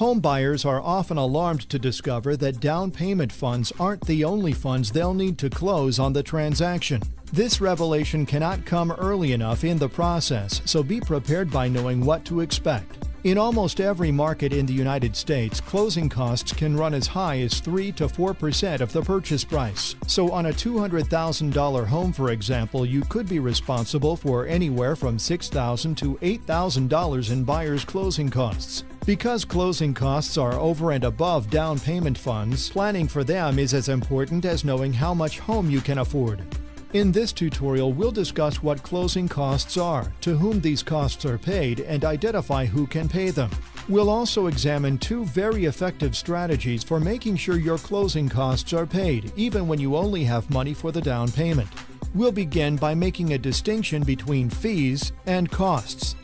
Home buyers are often alarmed to discover that down payment funds aren't the only funds they'll need to close on the transaction. This revelation cannot come early enough in the process, so be prepared by knowing what to expect. In almost every market in the United States, closing costs can run as high as 3 to 4% of the purchase price. So on a $200,000 home, for example, you could be responsible for anywhere from $6,000 to $8,000 in buyer's closing costs. Because closing costs are over and above down payment funds, planning for them is as important as knowing how much home you can afford. In this tutorial, we'll discuss what closing costs are, to whom these costs are paid, and identify who can pay them. We'll also examine 2 very effective strategies for making sure your closing costs are paid, even when you only have money for the down payment. We'll begin by making a distinction between fees and costs.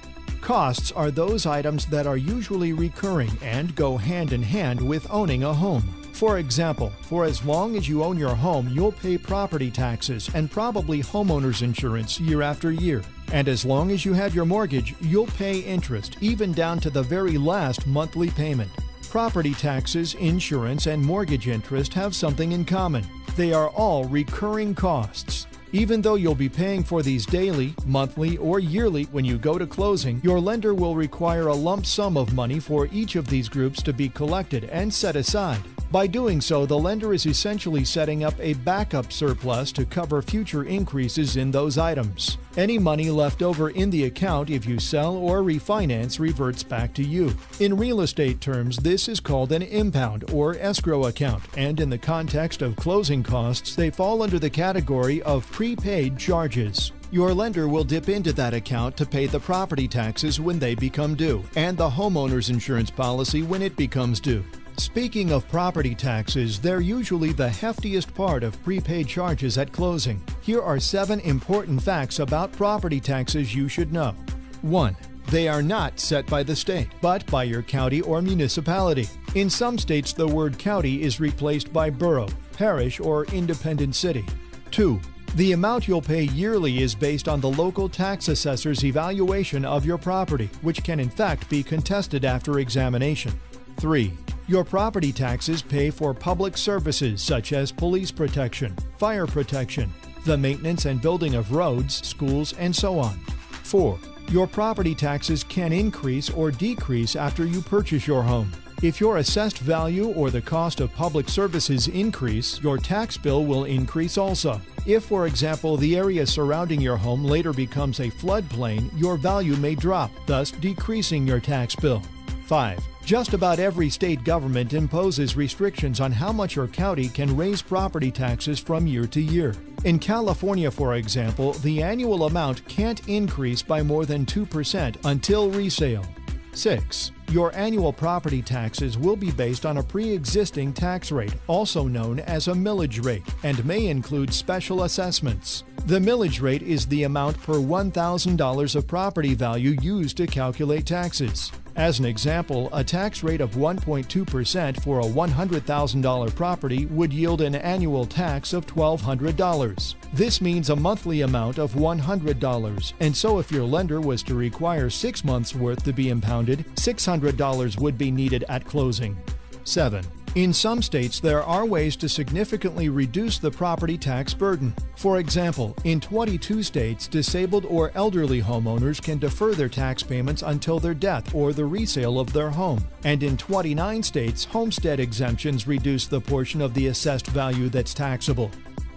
Costs are those items that are usually recurring and go hand in hand with owning a home. For example, for as long as you own your home, you'll pay property taxes and probably homeowner's insurance year after year. And as long as you have your mortgage, you'll pay interest, even down to the very last monthly payment. Property taxes, insurance, and mortgage interest have something in common. They are all recurring costs. Even though you'll be paying for these daily, monthly, or yearly when you go to closing, your lender will require a lump sum of money for each of these groups to be collected and set aside. By doing so, the lender is essentially setting up a backup surplus to cover future increases in those items. Any money left over in the account if you sell or refinance reverts back to you. In real estate terms, this is called an impound or escrow account, and in the context of closing costs, they fall under the category of prepaid charges. Your lender will dip into that account to pay the property taxes when they become due, and the homeowner's insurance policy when it becomes due. Speaking of property taxes, they're usually the heftiest part of prepaid charges at closing. Here are 7 important facts about property taxes you should know. 1. They are not set by the state, but by your county or municipality. In some states, the word county is replaced by borough, parish, or independent city. 2. The amount you'll pay yearly is based on the local tax assessor's evaluation of your property, which can in fact be contested after examination. 3. Your property taxes pay for public services such as police protection, fire protection, the maintenance and building of roads, schools, and so on. 4. Your property taxes can increase or decrease after you purchase your home. If your assessed value or the cost of public services increase, your tax bill will increase also. If, for example, the area surrounding your home later becomes a floodplain, your value may drop, thus decreasing your tax bill. 5. Just about every state government imposes restrictions on how much your county can raise property taxes from year to year. In California, for example, the annual amount can't increase by more than 2% until resale. 6. Your annual property taxes will be based on a pre-existing tax rate, also known as a millage rate, and may include special assessments. The millage rate is the amount per $1,000 of property value used to calculate taxes. As an example, a tax rate of 1.2% for a $100,000 property would yield an annual tax of $1,200. This means a monthly amount of $100, and so if your lender was to require 6 months' worth to be impounded, $600 would be needed at closing. 7. In some states, there are ways to significantly reduce the property tax burden. For example, in 22 states, disabled or elderly homeowners can defer their tax payments until their death or the resale of their home. And in 29 states, homestead exemptions reduce the portion of the assessed value that's taxable.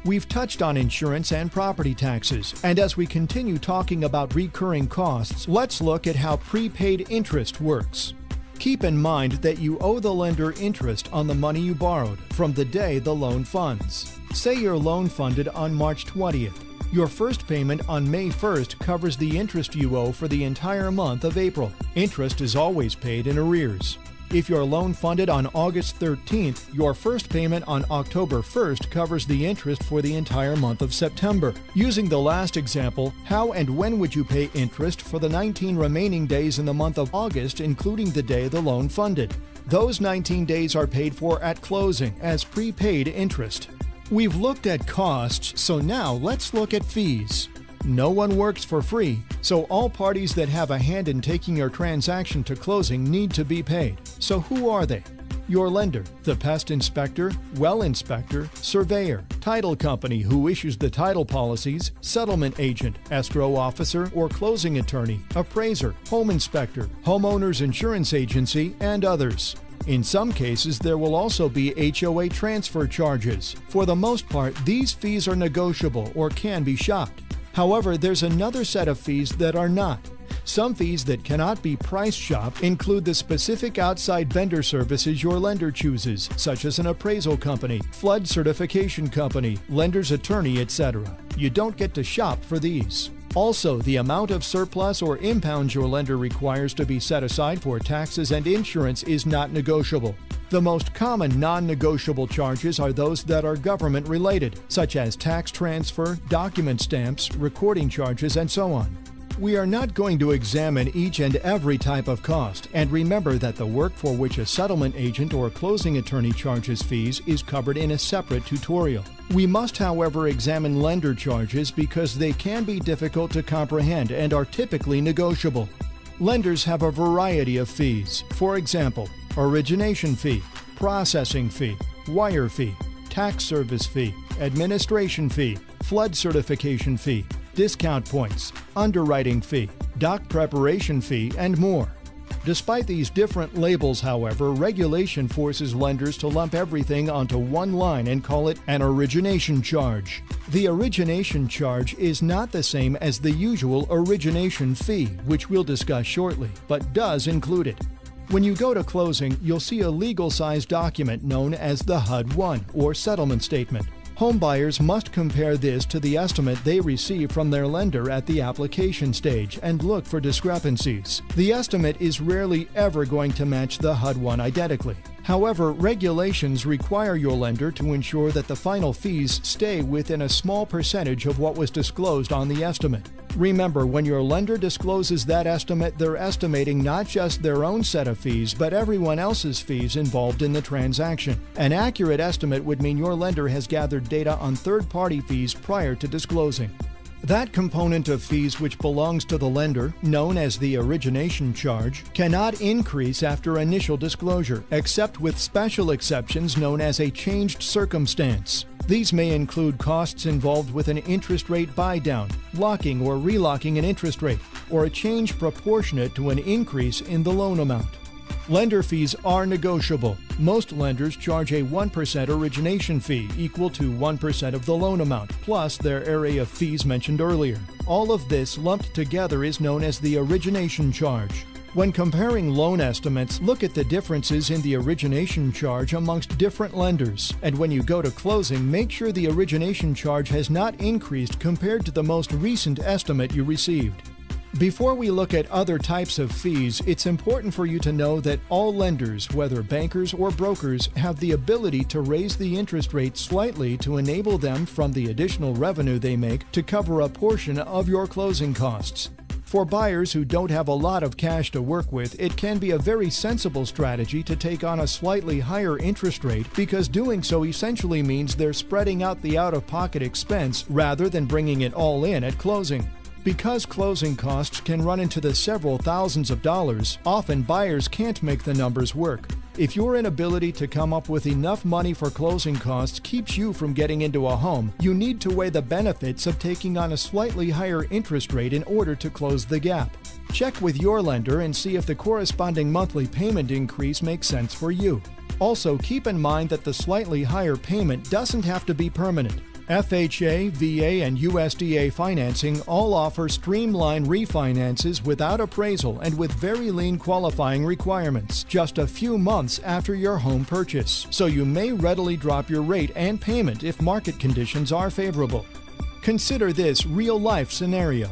We've touched on insurance and property taxes, and as we continue talking about recurring costs, let's look at how prepaid interest works. Keep in mind that you owe the lender interest on the money you borrowed from the day the loan funds. Say your loan funded on March 20th. Your first payment on May 1st covers the interest you owe for the entire month of April. Interest is always paid in arrears. If your loan funded on August 13th, your first payment on October 1st covers the interest for the entire month of September. Using the last example, how and when would you pay interest for the 19 remaining days in the month of August, including the day the loan funded? Those 19 days are paid for at closing as prepaid interest. We've looked at costs, so now let's look at fees. No one works for free, so all parties that have a hand in taking your transaction to closing need to be paid. So who are they? Your lender, the pest inspector, well inspector, surveyor, title company who issues the title policies, settlement agent, escrow officer or closing attorney, appraiser, home inspector, homeowners insurance agency, and others. In some cases, there will also be HOA transfer charges. For the most part, these fees are negotiable or can be shopped. However, there's another set of fees that are not. Some fees that cannot be price shopped include the specific outside vendor services your lender chooses, such as an appraisal company, flood certification company, lender's attorney, etc. You don't get to shop for these. Also, the amount of surplus or impounds your lender requires to be set aside for taxes and insurance is not negotiable. The most common non-negotiable charges are those that are government-related, such as tax transfer, document stamps, recording charges, and so on. We are not going to examine each and every type of cost, and remember that the work for which a settlement agent or closing attorney charges fees is covered in a separate tutorial. We must, however, examine lender charges because they can be difficult to comprehend and are typically negotiable. Lenders have a variety of fees. For example, origination fee, processing fee, wire fee, tax service fee, administration fee, flood certification fee, discount points, underwriting fee, doc preparation fee, and more. Despite these different labels, however, regulation forces lenders to lump everything onto one line and call it an origination charge. The origination charge is not the same as the usual origination fee, which we'll discuss shortly, but does include it. When you go to closing, you'll see a legal-sized document known as the HUD-1, or settlement statement. Homebuyers must compare this to the estimate they receive from their lender at the application stage and look for discrepancies. The estimate is rarely ever going to match the HUD-1 identically. However, regulations require your lender to ensure that the final fees stay within a small percentage of what was disclosed on the estimate. Remember, when your lender discloses that estimate, they're estimating not just their own set of fees, but everyone else's fees involved in the transaction. An accurate estimate would mean your lender has gathered data on third-party fees prior to disclosing. That component of fees which belongs to the lender, known as the origination charge, cannot increase after initial disclosure, except with special exceptions known as a changed circumstance. These may include costs involved with an interest rate buy-down, locking or relocking an interest rate, or a change proportionate to an increase in the loan amount. Lender fees are negotiable. Most lenders charge a 1% origination fee equal to 1% of the loan amount, plus their area of fees mentioned earlier. All of this lumped together is known as the origination charge. When comparing loan estimates, look at the differences in the origination charge amongst different lenders. And when you go to closing, make sure the origination charge has not increased compared to the most recent estimate you received. Before we look at other types of fees, it's important for you to know that all lenders, whether bankers or brokers, have the ability to raise the interest rate slightly to enable them, from the additional revenue they make, to cover a portion of your closing costs. For buyers who don't have a lot of cash to work with, it can be a very sensible strategy to take on a slightly higher interest rate because doing so essentially means they're spreading out the out-of-pocket expense rather than bringing it all in at closing. Because closing costs can run into the several thousands of dollars, often buyers can't make the numbers work. If your inability to come up with enough money for closing costs keeps you from getting into a home, you need to weigh the benefits of taking on a slightly higher interest rate in order to close the gap. Check with your lender and see if the corresponding monthly payment increase makes sense for you. Also, keep in mind that the slightly higher payment doesn't have to be permanent. FHA, VA, and USDA financing all offer streamlined refinances without appraisal and with very lean qualifying requirements just a few months after your home purchase, so you may readily drop your rate and payment if market conditions are favorable. Consider this real-life scenario.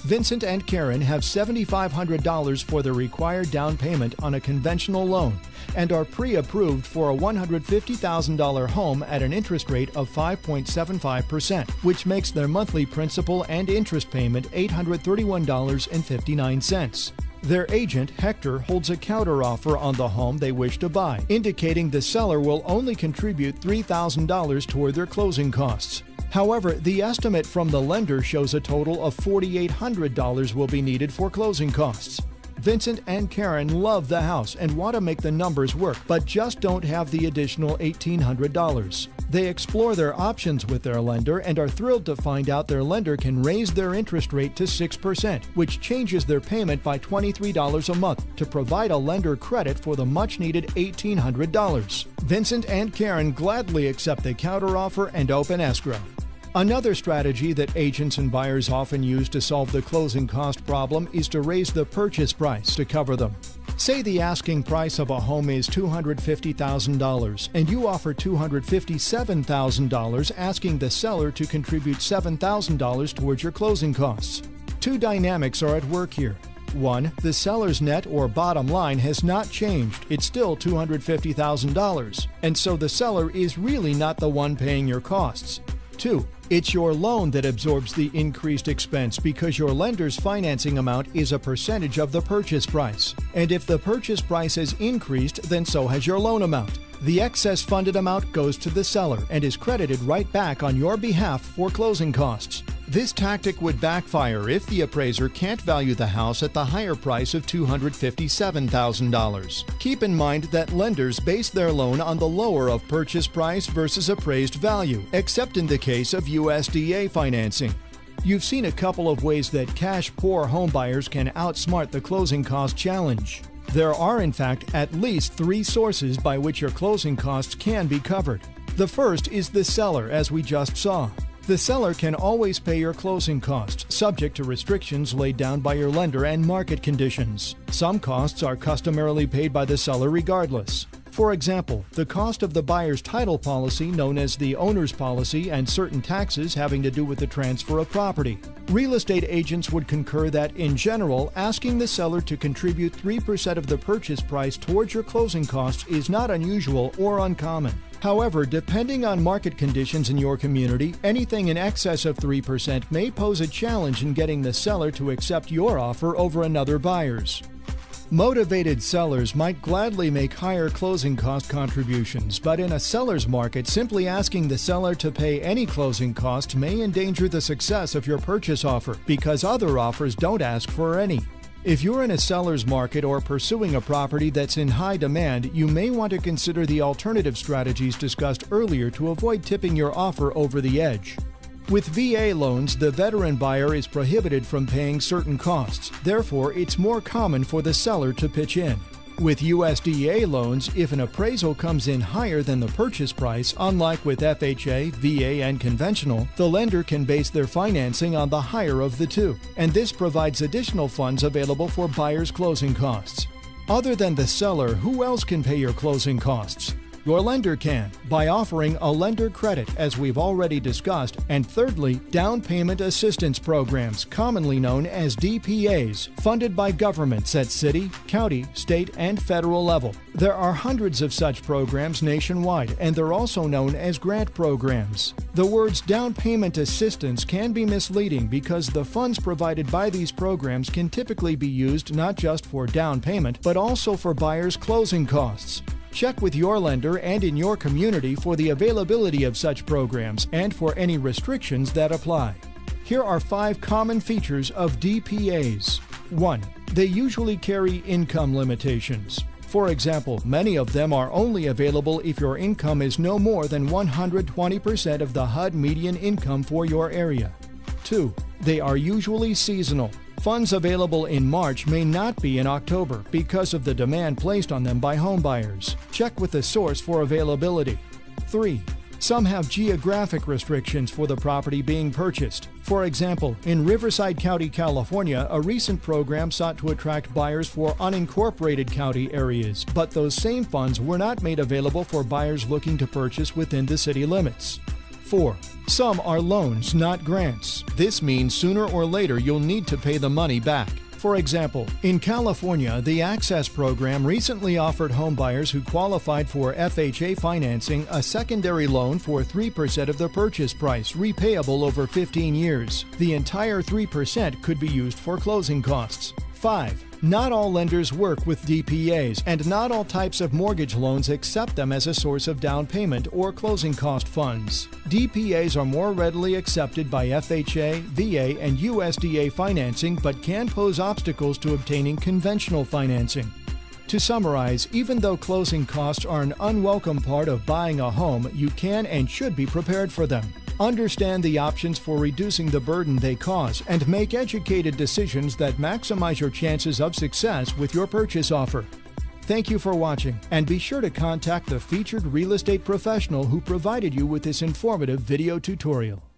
Vincent and Karen have $7,500 for the required down payment on a conventional loan and are pre-approved for a $150,000 home at an interest rate of 5.75%, which makes their monthly principal and interest payment $831.59. Their agent, Hector, holds a counteroffer on the home they wish to buy, indicating the seller will only contribute $3,000 toward their closing costs. However, the estimate from the lender shows a total of $4,800 will be needed for closing costs. Vincent and Karen love the house and want to make the numbers work, but just don't have the additional $1,800. They explore their options with their lender and are thrilled to find out their lender can raise their interest rate to 6%, which changes their payment by $23 a month to provide a lender credit for the much-needed $1,800. Vincent and Karen gladly accept the counteroffer and open escrow. Another strategy that agents and buyers often use to solve the closing cost problem is to raise the purchase price to cover them. Say the asking price of a home is $250,000 and you offer $257,000, asking the seller to contribute $7,000 towards your closing costs. Two dynamics are at work here. One, the seller's net or bottom line has not changed. It's still $250,000, and so the seller is really not the one paying your costs. Two, it's your loan that absorbs the increased expense because your lender's financing amount is a percentage of the purchase price. And if the purchase price has increased, then so has your loan amount. The excess funded amount goes to the seller and is credited right back on your behalf for closing costs. This tactic would backfire if the appraiser can't value the house at the higher price of $257,000. Keep in mind that lenders base their loan on the lower of purchase price versus appraised value, except in the case of USDA financing. You've seen a couple of ways that cash-poor homebuyers can outsmart the closing cost challenge. There are, in fact, at least 3 sources by which your closing costs can be covered. The first is the seller, as we just saw. The seller can always pay your closing costs, subject to restrictions laid down by your lender and market conditions. Some costs are customarily paid by the seller regardless. For example, the cost of the buyer's title policy, known as the owner's policy, and certain taxes having to do with the transfer of property. Real estate agents would concur that, in general, asking the seller to contribute 3% of the purchase price towards your closing costs is not unusual or uncommon. However, depending on market conditions in your community, anything in excess of 3% may pose a challenge in getting the seller to accept your offer over another buyer's. Motivated sellers might gladly make higher closing cost contributions, but in a seller's market, simply asking the seller to pay any closing costs may endanger the success of your purchase offer because other offers don't ask for any. If you're in a seller's market or pursuing a property that's in high demand, you may want to consider the alternative strategies discussed earlier to avoid tipping your offer over the edge. With VA loans, the veteran buyer is prohibited from paying certain costs. Therefore, it's more common for the seller to pitch in. With USDA loans, if an appraisal comes in higher than the purchase price, unlike with FHA, VA, and conventional, the lender can base their financing on the higher of the two, and this provides additional funds available for buyers' closing costs. Other than the seller, who else can pay your closing costs? Your lender can, by offering a lender credit, as we've already discussed, and thirdly, down payment assistance programs, commonly known as DPAs, funded by governments at city, county, state, and federal level. There are hundreds of such programs nationwide, and they're also known as grant programs. The words down payment assistance can be misleading because the funds provided by these programs can typically be used not just for down payment, but also for buyers' closing costs. Check with your lender and in your community for the availability of such programs and for any restrictions that apply. Here are 5 common features of DPAs. 1. They usually carry income limitations. For example, many of them are only available if your income is no more than 120% of the HUD median income for your area. 2. They are usually seasonal. Funds available in March may not be in October because of the demand placed on them by homebuyers. Check with the source for availability. 3. Some have geographic restrictions for the property being purchased. For example, in Riverside County, California, a recent program sought to attract buyers for unincorporated county areas, but those same funds were not made available for buyers looking to purchase within the city limits. 4. Some are loans, not grants. This means sooner or later you'll need to pay the money back. For example, in California, the Access program recently offered homebuyers who qualified for FHA financing a secondary loan for 3% of the purchase price, repayable over 15 years. The entire 3% could be used for closing costs. 5. Not all lenders work with DPAs, and not all types of mortgage loans accept them as a source of down payment or closing cost funds. DPAs are more readily accepted by FHA, VA, and USDA financing, but can pose obstacles to obtaining conventional financing. To summarize, even though closing costs are an unwelcome part of buying a home, you can and should be prepared for them. Understand the options for reducing the burden they cause and make educated decisions that maximize your chances of success with your purchase offer. Thank you for watching, and be sure to contact the featured real estate professional who provided you with this informative video tutorial.